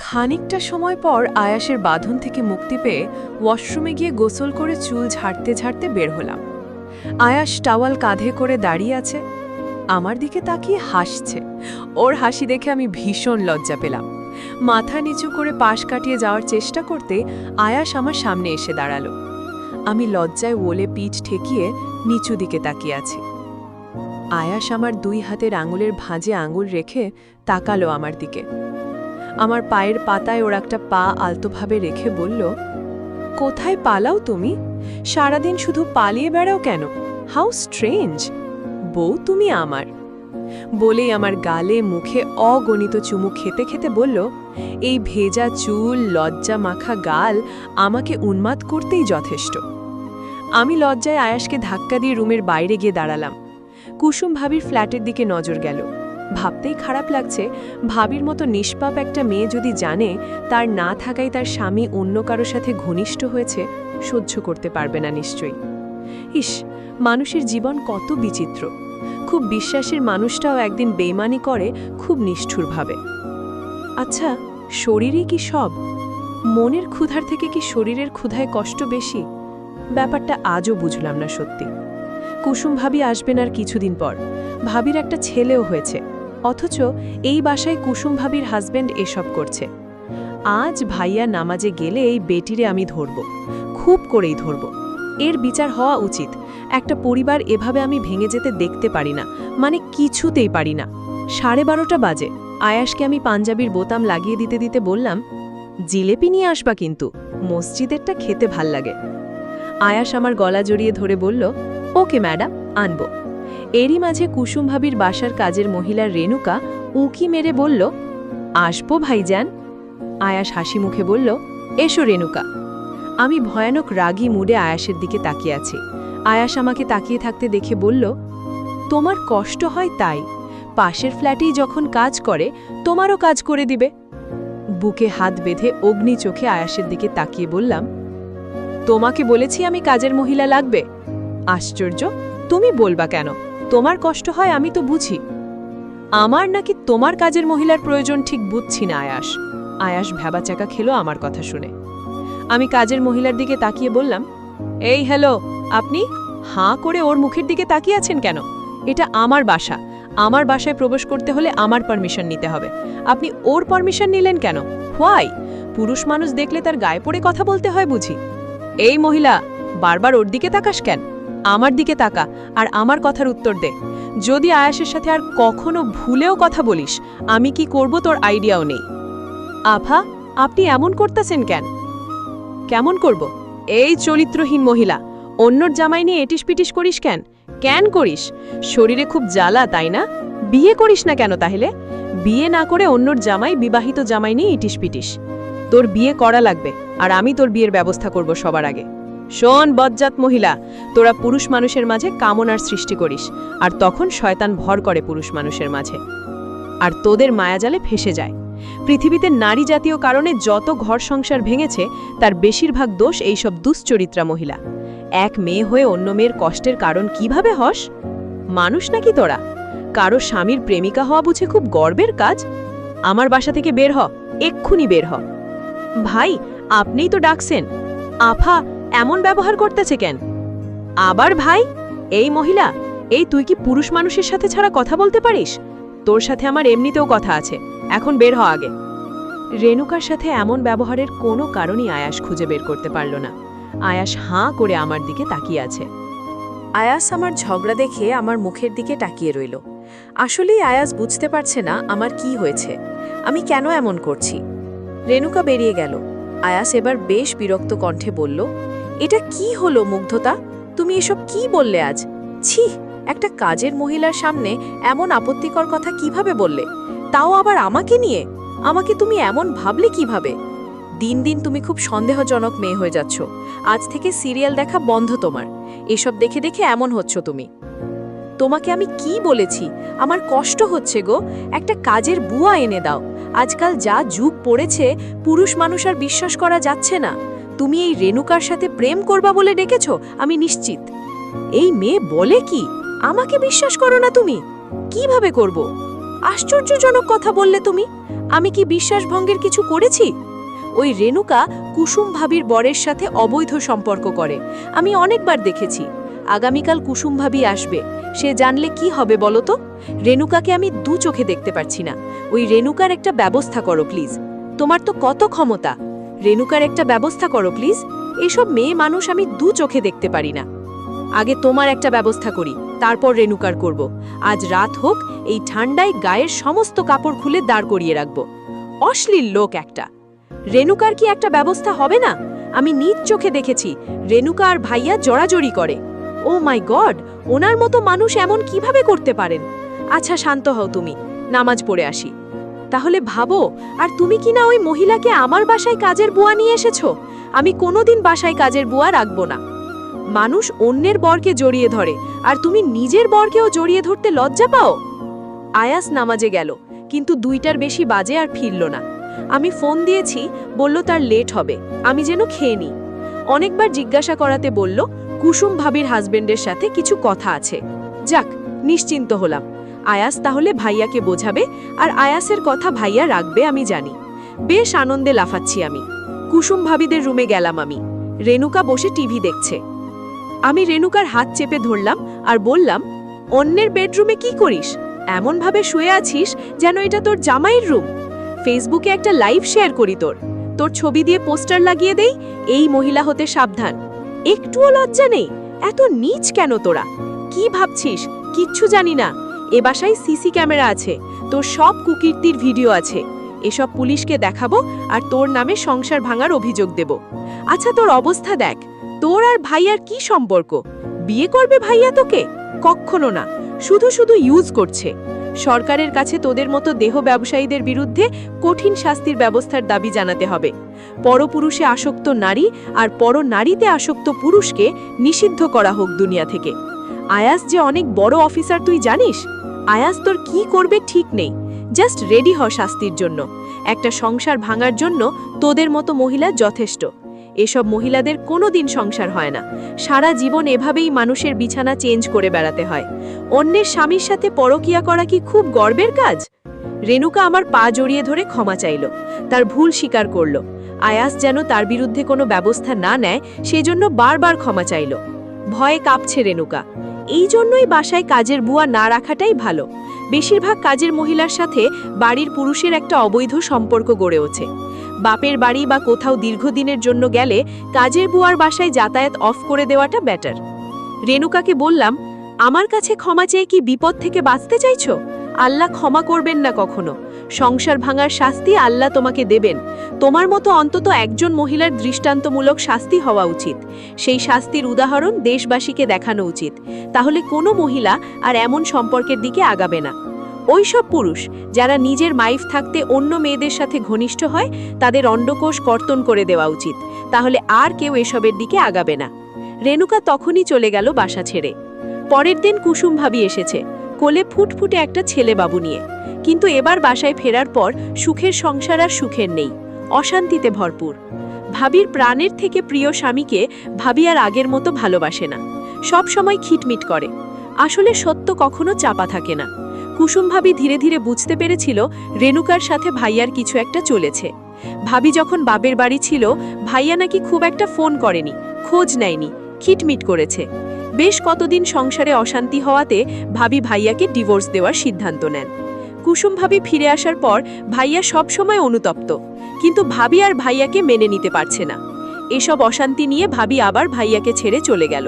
খানিকটা সময় পর আয়াসের বাঁধন থেকে মুক্তি পেয়ে ওয়াশরুমে গিয়ে গোসল করে চুল ঝাড়তে ঝাড়তে বের হলাম। আয়াস টাওয়াল কাঁধে করে দাঁড়িয়ে আছে, আমার দিকে তাকিয়ে হাসছে। ওর হাসি দেখে আমি ভীষণ লজ্জা পেলাম। মাথা নিচু করে পাশ কাটিয়ে যাওয়ার চেষ্টা করতে আয়াস আমার সামনে এসে দাঁড়ালো। আমি লজ্জায় ওলে পিঠ ঠেকিয়ে নিচু দিকে তাকিয়ে আছি। আয়াস আমার দুই হাতের আঙুলের ভাঁজে আঙুল রেখে তাকালো আমার দিকে। আমার পায়ের পাতায় ওর একটা পা আলতোভাবে রেখে বলল, কোথায় পালাও তুমি? সারাদিন শুধু পালিয়ে বেড়াও কেন? How strange. বউ তুমি আমার। বলেই আমার গালে মুখে অগণিত চুমু খেতে খেতে বলল, এই ভেজা চুল, লজ্জা মাখা গাল আমাকে উন্মাদ করতেই যথেষ্ট। আমি লজ্জায় আয়াসকে ধাক্কা দিয়ে রুমের বাইরে গিয়ে দাঁড়ালাম। কুসুম ভাবির ফ্ল্যাটের দিকে নজর গেল। ভাবতেই খারাপ লাগছে, ভাবির মতো নিষ্পাপ একটা মেয়ে যদি জানে তার না থাকায় তার স্বামী অন্য কারো সাথে ঘনিষ্ঠ হয়েছে, সহ্য করতে পারবে না নিশ্চয়ই। ইস, মানুষের জীবন কত বিচিত্র। খুব বিশ্বাসের মানুষটাও একদিন বেইমানি করে খুব নিষ্ঠুরভাবে। আচ্ছা, শরীরই কি সব? মনের ক্ষুধার থেকে কি শরীরের ক্ষুধায় কষ্ট বেশি? ব্যাপারটা আজও বুঝলাম না সত্যি। কুসুম ভাবি আসবেন আর কিছুদিন পর। ভাবির একটা ছেলেও হয়েছে, অথচ এই বাসায় কুসুম ভাবির হাজব্যান্ড এসব করছে। আজ ভাইয়া নামাজে গেলে এই বেটিরে আমি ধরব, খুব করেই ধরব। এর বিচার হওয়া উচিত। একটা পরিবার এভাবে আমি ভেঙে যেতে দেখতে পারি না, মানে কিছুতেই পারি না। 12:30 বাজে। আয়াসকে আমি পাঞ্জাবির বোতাম লাগিয়ে দিতে দিতে বললাম, জিলেপি নিয়ে আসবা কিন্তু, মসজিদেরটা খেতে ভাল লাগে। আয়াস আমার গলা জড়িয়ে ধরে বলল, ওকে ম্যাডাম, আনব। এরই মাঝে কুসুম ভাবির বাসার কাজের মহিলা রেণুকা উঁকি মেরে বলল, আসবো ভাইজান। আয়াস হাসি মুখে বলল, এসো রেণুকা। আমি ভয়ানক রাগী মুডে আয়াসের দিকে তাকিয়ে আছি। আয়াস আমাকে তাকিয়ে থাকতে দেখে বলল, তোমার কষ্ট হয় তাই। পাশের ফ্ল্যাটেই যখন কাজ করে, তোমারও কাজ করে দিবে। বুকে হাত বেঁধে অগ্নি চোখে আয়াসের দিকে তাকিয়ে বললাম, তোমাকে বলেছি আমি কাজের মহিলা লাগবে? আশ্চর্য, তুমি বলবা কেন? তোমার কষ্ট হয় আমি তো বুঝি। আমার নাকি তোমার কাজের মহিলার প্রয়োজন ঠিক বুঝছি না আয়াস। আয়াস ভ্যাবাচাকা খেলো আমার কথা শুনে। আমি কাজের মহিলার দিকে তাকিয়ে বললাম, এই হ্যালো, আপনি হাঁ করে ওর মুখের দিকে তাকিয়ে আছেন কেন? এটা আমার বাসা। আমার বাসায় প্রবেশ করতে হলে আমার পারমিশন নিতে হবে। আপনি ওর পারমিশন নিলেন কেন? হোয়াই? পুরুষ মানুষ দেখলে তার গায়ে পড়ে কথা বলতে হয় বুঝি? এই মহিলা, বারবার ওর দিকে তাকাস কেন? আমার দিকে তাকা আর আমার কথার উত্তর দে। যদি আয়াসের সাথে আর কখনো ভুলেও কথা বলিস, আমি কি করব তোর আইডিয়াও নেই। আভা, আপনি এমন করতেছেন কেন? কেমন করব? এই চরিত্রহীন মহিলা, অন্যর জামাই নিয়ে এটিস পিটিস করিস কেন? কেন করিস? শরীরে খুব জ্বালা, তাই না? বিয়ে করিস না কেন তাহলে? বিয়ে না করে অন্যর জামাই, বিবাহিত জামাই নিয়ে ইটিস পিটিস। তোর বিয়ে করা লাগবে, আর আমি তোর বিয়ের ব্যবস্থা করব সবার আগে। শোন বজ্জাত মহিলা, তোরা পুরুষ মানুষের মাঝে কামনার সৃষ্টি করিস, আর তখন শয়তান ভর করে পুরুষ মানুষের মাঝে, আর তোদের মায়াজালে ফেসে যায়। পৃথিবীতে নারী জাতীয় কারণে যত ঘর সংসার ভেঙেছে, তার বেশিরভাগ দোষ এইসব দুশ্চরিত্রা মহিলা। এক মেয়ে হয়ে অন্য মেয়ের কষ্টের কারণ কিভাবে হস? মানুষ নাকি তোরা? কারো স্বামীর প্রেমিকা হওয়া বুঝে খুব গর্বের কাজ? আমার বাসা থেকে বের হ, এক্ষুনি বের হ। ভাই, আপনিই তো ডাকছেন। আফা এমন ব্যবহার করতেছে কেন? আবার ভাই? এই মহিলা, এই তুই কি পুরুষ মানুষের সাথে ছাড়া কথা বলতে পারিস? তোর সাথে আমার এমনিতেও কথা আছে, এখন বের হ আগে। রেণুকার সাথে এমন ব্যবহারের কোনো কারণই আয়াস খুঁজে বের করতে পারল না। আয়াস হাঁ করে আমার দিকে তাকিয়ে আছে। আয়াস আমার ঝগড়া দেখে আমার মুখের দিকে তাকিয়ে রইল। আসলেই আয়াস বুঝতে পারছে না আমার কি হয়েছে, আমি কেন এমন করছি। রেণুকা বেরিয়ে গেল। আয়াস এবার বেশ বিরক্ত কণ্ঠে বলল, এটা কি হলো মুগ্ধতা? তুমি এসব কি বললে আজ? ছি, একটা কাজের মহিলার সামনে এমন আপত্তিকর কথা কিভাবে বললে? তাও আবার আমাকে নিয়ে। আমাকে তুমি এমন ভাবলে কিভাবে? দিন দিন তুমি খুব সন্দেহজনক মেয়ে হয়ে যাচ্ছ। আজ থেকে সিরিয়াল দেখা বন্ধ তোমার। এসব দেখে দেখে এমন হচ্ছ তুমি। তোমাকে আমি কি বলেছি? আমার কষ্ট হচ্ছে গো। একটা কাজের বুয়া এনে দাও। আজকাল যা যুগ পড়েছে, পুরুষ মানুষ আর বিশ্বাস করা যাচ্ছে না। তুমি এই রেণুকার সাথে প্রেম করবা বলে ডেকেছ, আমি নিশ্চিত। এই মেয়ে বলে কি? আমাকে বিশ্বাস করো না তুমি? কিভাবে করব? আশ্চর্যজনক কথা বললে তুমি। আমি কি বিশ্বাসভঙ্গের কিছু করেছি? ওই রেণুকা কুসুম ভাবির বরের সাথে অবৈধ সম্পর্ক করে, আমি অনেকবার দেখেছি। আগামীকাল কুসুম ভাবি আসবে, সে জানলে কি হবে বলো তো? রেণুকাকে আমি দু চোখে দেখতে পারছি না। ওই রেণুকার একটা ব্যবস্থা করো প্লিজ। তোমার তো কত ক্ষমতা, রেণুকার একটা ব্যবস্থা করো প্লিজ। এসব মেয়ে মানুষ আমি দু চোখে দেখতে পারি না। আগে তোমার একটা ব্যবস্থা করি, তারপর রেণুকার করব। আজ রাত হোক, এই ঠান্ডায় গায়ের সমস্ত কাপড় খুলে দাঁড় করিয়ে রাখব। অশ্লীল লোক একটা। রেণুকার কি একটা ব্যবস্থা হবে না? আমি নিজ চোখে দেখেছি রেণুকা আর ভাইয়া জড়াজড়ি করে। ও মাই গড, ওনার মতো মানুষ এমন কিভাবে করতে পারেন? আচ্ছা শান্ত হও তুমি, নামাজ পড়ে আসি। তাহলে ভাবো, আর তুমি কি না ওই মহিলাকে আমার বাসায় কাজের বুয়া নিয়ে এসেছো? আমি কোনোদিন বাসায় কাজের বুয়া রাখবো না। মানুষ অন্যের বরকে জড়িয়ে ধরে, আর তুমি নিজের বরকেও জড়িয়ে ধরতে লজ্জা পাও? আয়াস নামাজে গেল, কিন্তু 2টার বেশি বাজে আর ফিরল না। আমি ফোন দিয়েছি, বলল তার লেট হবে, আমি যেন খেয়ে নিই। অনেকবার জিজ্ঞাসা করাতে বলল কুসুম ভাবির হাজবেন্ডের সাথে কিছু কথা আছে। যাক, নিশ্চিন্ত হলাম। আয়াস তাহলে ভাইয়াকে বোঝাবে, আর আয়াসের কথা ভাইয়া রাখবে আমি জানি। বেশ আনন্দে লাফাচ্ছি আমি। কুসুম ভাবিদের রুমে গেলাম আমি। রেণুকা বসে টিভি দেখছে। আমি রেণুকার হাত চেপে ধরলাম আর বললাম, অন্যের বেডরুমে কি করিস? এমনভাবে শুয়ে আছিস যেন এটা তোর জামাইয়ের রুম। ফেসবুকে একটা লাইভ শেয়ার করি, তোর ছবি দিয়ে পোস্টার লাগিয়ে দেই, এই মহিলা হতে সাবধান। একটুও লজ্জা নেই? এত নীচ কেন তোরা? কি ভাবছিস? কিচ্ছু জানি না। এ বাসায় সিসি ক্যামেরা আছে, তোর সব কুকীর্তির ভিডিও আছে। এসব পুলিশকে দেখাবো আর তোর নামে সংসার ভাঙার অভিযোগ দেব। আচ্ছা তোর অবস্থা দেখ, তোর আর ভাইয়ার কি সম্পর্ক? বিয়ে করবে ভাইয়া তোকে? কখনো না, শুধু শুধু ইউজ করছে। সরকারের কাছে তোদের মতো দেহ ব্যবসায়ীদের বিরুদ্ধে কঠিন শাস্তির ব্যবস্থার দাবি জানাতে হবে। পরপুরুষে আসক্ত নারী আর পরনারীতে আসক্ত পুরুষকে নিষিদ্ধ করা হোক দুনিয়া থেকে। আয়াস যে অনেক বড় অফিসার তুই জানিস? আয়াস তোর কি করবে ঠিক নেই। জাস্ট রেডি হ শাস্তির জন্য। একটা সংসার ভাঙার জন্য তোদের মতো মহিলা যথেষ্ট। এসব মহিলাদের কোনোদিন সংসার হয় না, সারা জীবন এভাবেই মানুষের বিছানা চেঞ্জ করে বেড়াতে হয়। অন্যের স্বামীর সাথে পরকিয়া করা কি খুব গর্বের কাজ? রেণুকা আমার পা জড়িয়ে ধরে ক্ষমা চাইল, তার ভুল স্বীকার করল। আয়াস যেন তার বিরুদ্ধে কোনো ব্যবস্থা না নেয় সেজন্য বারবার ক্ষমা চাইল। ভয়ে কাঁপছে রেণুকা। এই জন্যই বাসায় কাজের বুয়া না রাখাটাই ভালো। বেশিরভাগ কাজের মহিলার সাথে বাড়ির পুরুষের একটা অবৈধ সম্পর্ক গড়ে ওঠে। বাপের বাড়ি বা কোথাও দীর্ঘদিনের জন্য গেলে কাজের বুয়ার বাসায় যাতায়াত অফ করে দেওয়াটা বেটার। রেণুকাকে বললাম, আমার কাছে ক্ষমা চেয়ে কি বিপদ থেকে বাঁচতে চাইছো? আল্লাহ ক্ষমা করবেন না কখনো। সংসার ভাঙার শাস্তি আল্লাহ তোমাকে দেবেন। তোমার মতো অন্তত একজন মহিলার দৃষ্টান্তমূলক শাস্তি হওয়া উচিত। সেই শাস্তির উদাহরণ দেশবাসীকে দেখানো উচিত। তাহলে কোনো মহিলা আর এমন সম্পর্কের দিকে আগাবে না। ওইসব পুরুষ যারা নিজের মাইফ থাকতে অন্য মেয়েদের সাথে ঘনিষ্ঠ হয়, তাদের অন্ডকোষ কর্তন করে দেওয়া উচিত। তাহলে আর কেউ এসবের দিকে আগাবে না। রেণুকা তখনই চলে গেল বাসা ছেড়ে। পরের দিন কুসুম ভাবি এসেছে, কোলে ফুটফুটে একটা ছেলে বাবু নিয়ে। কিন্তু এবার বাসায় ফেরার পর সুখের সংসার আর সুখের নেই, অশান্তিতে ভরপুর। ভাবির প্রাণের থেকে প্রিয় স্বামীকে ভাবি আর আগের মতো ভালোবাসে না, সব সময় খিটমিট করে। আসলে সত্য কখনো চাপা থাকে না। কুসুম ভাবি ধীরে ধীরে বুঝতে পেরেছিল রেণুকার সাথে ভাইয়ার কিছু একটা চলেছে। ভাবি যখন বাপের বাড়ি ছিল, ভাইয়া নাকি খুব একটা ফোন করেনি, খোঁজ নেয়নি, খিটমিট করেছে। বেশ কতদিন সংসারে অশান্তি হওয়াতে ভাবি ভাইয়াকে ডিভোর্স দেওয়ার সিদ্ধান্ত নেন। কুসুম ভাবি ফিরে আসার পর ভাইয়া সব সময় অনুতপ্ত, কিন্তু ভাবি আর ভাইয়াকে মেনে নিতে পারছে না। এসব অশান্তি নিয়ে ভাবি আবার ভাইয়াকে ছেড়ে চলে গেল।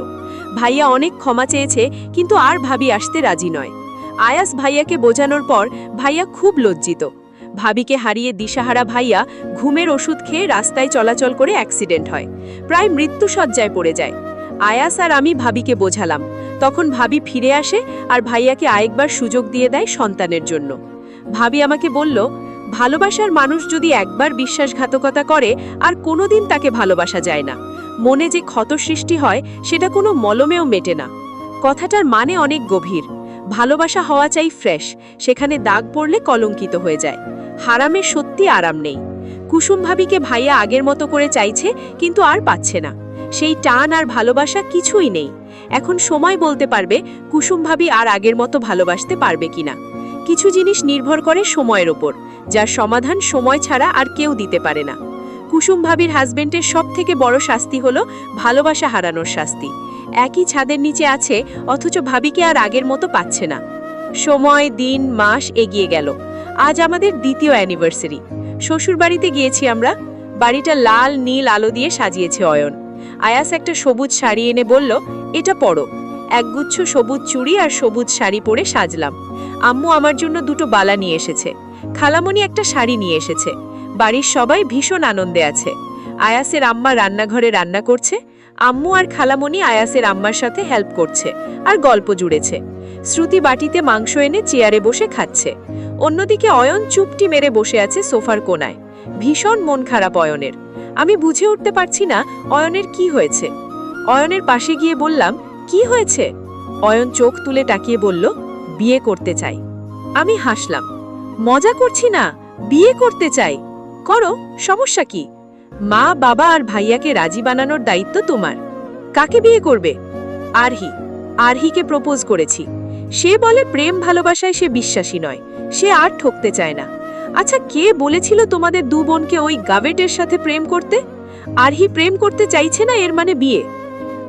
ভাইয়া অনেক ক্ষমা চেয়েছে, কিন্তু আর ভাবি আসতে রাজি নয়। আয়াস ভাইয়াকে বোঝানোর পর ভাইয়া খুব লজ্জিত। ভাবিকে হারিয়ে দিশাহারা ভাইয়া ঘুমের ওষুধ খেয়ে রাস্তায় চলাচল করে অ্যাক্সিডেন্ট হয়, প্রায় মৃত্যুশয্যায় পড়ে যায়। আয়াস আর আমি ভাবিকে বোঝালাম। তখন ভাবি ফিরে আসে আর ভাইয়াকে আরেকবার সুযোগ দিয়ে দেয় সন্তানের জন্য। ভাবি আমাকে বলল, ভালোবাসার মানুষ যদি একবার বিশ্বাসঘাতকতা করে আর কোনোদিন তাকে ভালোবাসা যায় না। মনে যে ক্ষত সৃষ্টি হয় সেটা কোনো মলমেও মেটে না। কথাটার মানে অনেক গভীর। ভালোবাসা হওয়া চাই ফ্রেশ, সেখানে দাগ পড়লে কলঙ্কিত হয়ে যায়। হারামে সত্যি আরাম নেই। কুসুম ভাবিকে ভাইয়া আগের মতো করে চাইছে, কিন্তু আর পাচ্ছে না। সেই টান আর ভালোবাসা কিছুই নেই। এখন সময় বলতে পারবে কুসুম ভাবি আর আগের মতো ভালোবাসতে পারবে কিনা। কিছু জিনিস নির্ভর করে সময়ের ওপর, যার সমাধান সময় ছাড়া আর কেউ দিতে পারে না। কুসুম ভাবির হাজবেন্ডের সবথেকে বড় শাস্তি হলো ভালোবাসা হারানোর শাস্তি। একই ছাদের নিচে আছে, অথচ ভাবিকে আর আগের মতো পাচ্ছে না। সময়, দিন, মাস এগিয়ে গেল। আজ আমাদের দ্বিতীয় অ্যানিভার্সারি। শ্বশুরবাড়িতে গিয়েছি আমরা। বাড়িটা লাল নীল আলো দিয়ে সাজিয়েছে অয়ন। আয়াস একটা সবুজ শাড়ি এনে বলল, এটা পরো। একগুচ্ছ সবুজ চুড়ি আর সবুজ শাড়ি পরে সাজলাম। আম্মু আমার জন্য দুটো বালা নিয়ে এসেছে। খালামণি একটা শাড়ি নিয়ে এসেছে। বাড়ির সবাই ভীষণ আনন্দে আছে। আয়াসের আম্মা রান্নাঘরে রান্না করছে। আম্মু আর খালামণি আয়াসের আম্মার সাথে হেল্প করছে আর গল্প জুড়েছে। শ্রুতি বাটিতে মাংস এনে চেয়ারে বসে খাচ্ছে। অন্যদিকে অয়ন চুপটি মেরে বসে আছে সোফার কোনায়। ভীষণ মন খারাপ অয়নের। আমি বুঝে উঠতে পারছি না অয়নের কি হয়েছে। অয়নের পাশে গিয়ে বললাম, কি হয়েছে? অয়ন চোখ তুলে তাকিয়ে বলল, বিয়ে করতে চাই। আমি হাসলাম। মজা করছি না, বিয়ে করতে চাই। করো, সমস্যা কি? মা, বাবা আর ভাইয়াকে রাজি বানানোর দায়িত্ব তোমার। কাকে বিয়ে করবে? আরহিকে প্রপোজ করেছি। সে বলে প্রেম ভালোবাসায় সে বিশ্বাসী নয়, সে আর ঠকতে চায় না। আচ্ছা, কে বলেছিল তোমাদের দু বোনকে ওই গাভেটের সাথে প্রেম করতে? আরহি প্রেম করতে চাইছে না, এর মানে বিয়ে।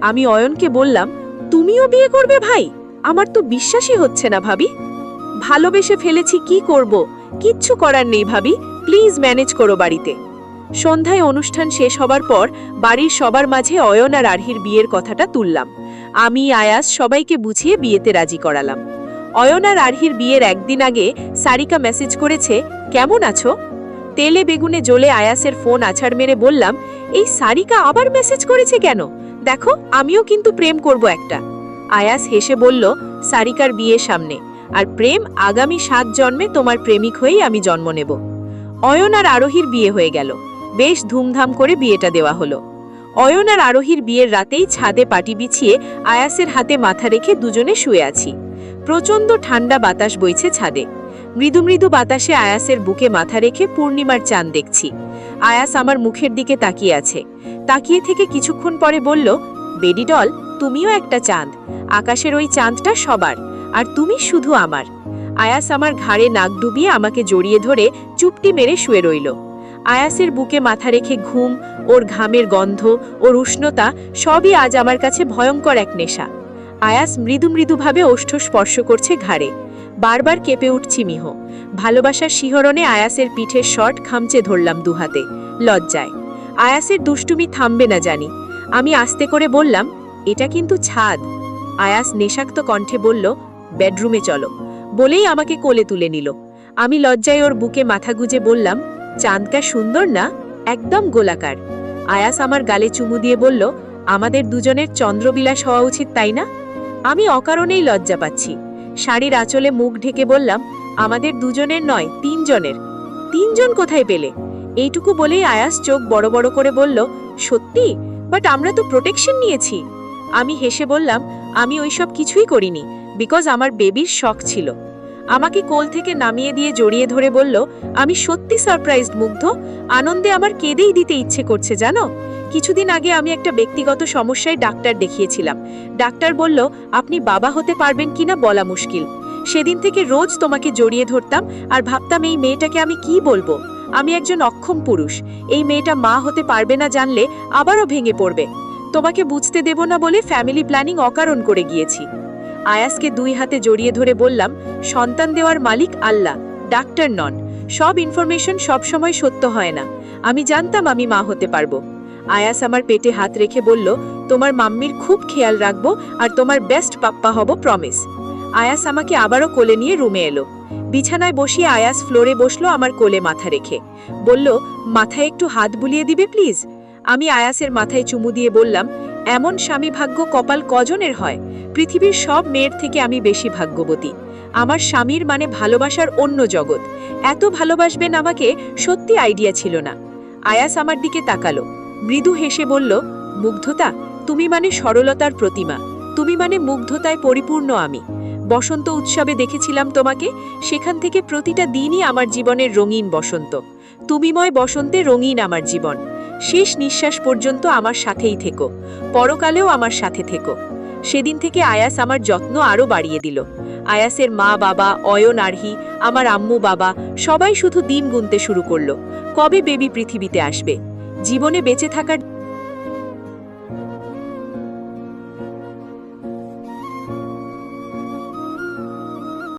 আমি অয়নকে বললাম, তুমিও বিয়ে করবে ভাই? আমার তো বিশ্বাসই হচ্ছে না ভাবি। ভালোবেসে ফেলেছি, কি করব? কিচ্ছু করার নেই ভাবি, প্লিজ ম্যানেজ করো বাড়িতে। সন্ধ্যায় অনুষ্ঠান শেষ হবার পর বাড়ির সবার মাঝে অয়ন আর আরহির বিয়ের কথাটা তুললাম। আমি, আয়াস সবাইকে বুঝিয়ে বিয়েতে রাজি করালাম। অয়ন আর আরহির বিয়ের একদিন আগে সারিকা মেসেজ করেছে, কেমন আছো? তেলে বেগুনে জ্বলে আয়াসের ফোন আছাড় মেরে বললাম, এই সারিকা আবার মেসেজ করেছে কেন? দেখো, আমিও কিন্তু প্রেম করব একটা। আয়াস হেসে বলল, সারিকার বিয়ে সামনে, আর প্রেম আগামী 7 জন্মে তোমার প্রেমিক হয়েই আমি জন্ম নেব। অয়ন আর আরোহীর বিয়ে হয়ে গেল। বেশ ধুমধাম করে বিয়েটা দেওয়া হলো। অয়ন আর আরোহীর বিয়ের রাতেই ছাদে পাটি বিছিয়ে আয়াসের হাতে মাথা রেখে দুজনে শুয়ে আছি। প্রচণ্ড ঠান্ডা বাতাস বইছে ছাদে। মৃদু মৃদু বাতাসে আয়াসের বুকে মাথা রেখে পূর্ণিমার চাঁদ দেখছি। আয়াস আমার মুখের দিকে তাকিয়ে আছে। তাকিয়ে থেকে কিছুক্ষণ পরে বলল, বেডি ডল, তুমিও একটা চাঁদ। আকাশের ওই চাঁদটা সবার, আর তুমি শুধু আমার। আয়াস আমার ঘাড়ে নাক ডুবিয়ে আমাকে জড়িয়ে ধরে চুপটি মেরে শুয়ে রইল। আয়াসের বুকে মাথা রেখে ঘুম, ওর ঘামের গন্ধ, ওর উষ্ণতা সবই আজ আমার কাছে ভয়ঙ্কর এক নেশা। আয়াস মৃদু মৃদুভাবে ওষ্ঠ স্পর্শ করছে ঘাড়ে। বারবার কেঁপে উঠছি মিহ। ভালোবাসার শিহরণে আয়াসের পিঠের শর্ট খামচে ধরলাম দুহাতে, লজ্জায়। আয়াসের দুষ্টুমি থামবে না জানি। আমি আস্তে করে বললাম, এটা কিন্তু ছাদ। আয়াস নেশাক্ত কণ্ঠে বলল, বেডরুমে চলো। বলেই আমাকে কোলে তুলে নিল। আমি লজ্জায় ওর বুকে মাথা গুজে বললাম, চাঁদটা সুন্দর না? একদম গোলাকার। আয়াস আমার গালে চুমু দিয়ে বলল, আমাদের দুজনের চন্দ্রবিলাস হওয়া উচিত, তাই না? আমি অকারণেই লজ্জা পাচ্ছি। শাড়ির আঁচলে মুখ ঢেকে বললাম, আমাদের দুজনের নয়, 3 জনের। 3 জন কোথায় পেলে? এইটুকু বলেই আয়াস চোখ বড় বড় করে বলল, সত্যি? বাট আমরা তো প্রোটেকশন নিয়েছি। আমি হেসে বললাম, আমি ওইসব কিছুই করিনি, বিকজ আমার বেবির শখ ছিল। আমাকে কোল থেকে নামিয়ে দিয়ে জড়িয়ে ধরে বলল, আমি সত্যি সারপ্রাইজড মুগ্ধ। আনন্দে আমার কেঁদেই দিতে ইচ্ছে করছে জানো। কিছুদিন আগে আমি একটা ব্যক্তিগত সমস্যায় ডাক্তার দেখিয়েছিলাম। ডাক্তার বলল, আপনি বাবা হতে পারবেন কিনা বলা মুশকিল। সেদিন থেকে রোজ তোমাকে জড়িয়ে ধরতাম আর ভাবতাম, এই মেয়েটাকে আমি কি বলবো। আমি একজন অক্ষম পুরুষ। এই মেয়েটা মা হতে পারবে না জানলে আবারও ভেঙে পড়বে। তোমাকে বুঝতে দেব না বলে ফ্যামিলি প্ল্যানিং অকারণ করে গিয়েছি। আয়াসকে 2 হাতে জড়িয়ে ধরে বললাম, সন্তান দেওয়ার মালিক আল্লাহ, ডাক্তার নন। সব ইনফরমেশন সবসময় সত্য হয় না। আমি জানতাম আমি মা হতে পারবো। আয়াস আমার পেটে হাত রেখে বলল, তোমার মাম্মির খুব খেয়াল রাখবো আর তোমার বেস্ট পাপ্পা হব, প্রমিস। আয়াস আমাকে আবারও কোলে নিয়ে রুমে এলো। বিছানায় বসিয়ে আয়াস ফ্লোরে বসলো আমার কোলে মাথা রেখে। বলল, মাথায় একটু হাত বুলিয়ে দিবে প্লিজ? আমি আয়াসের মাথায় চুমু দিয়ে বললাম, এমন স্বামী ভাগ্য কপাল কজনের হয়? পৃথিবীর সব মেয়ের থেকে আমি বেশি ভাগ্যবতী। আমার স্বামীর মানে ভালোবাসার অন্য জগৎ। এত ভালোবাসবেন আমাকে সত্যি আইডিয়া ছিল না। আয়াস আমার দিকে তাকালো, মৃদু হেসে বলল, মুগ্ধতা, তুমি মানে সরলতার প্রতিমা। তুমি মানে মুগ্ধতায় পরিপূর্ণ আমি। বসন্ত উৎসবে দেখেছিলাম তোমাকে, সেখান থেকে প্রতিটা দিনই আমার জীবনের রঙিন বসন্ত। তুমিময় বসন্তে রঙিন আমার জীবন। শেষ নিঃশ্বাস পর্যন্ত আমার সাথেই থেকো, পরকালেও আমার সাথে থেকো। সেদিন থেকে আয়াস আমার যত্ন আরও বাড়িয়ে দিল। আয়াসের মা বাবা, অয়ন আরহি, আমার আম্মু বাবা সবাই শুধু দিন গুনতে শুরু করলো, কবে বেবি পৃথিবীতে আসবে। জীবনে বেঁচে থাকার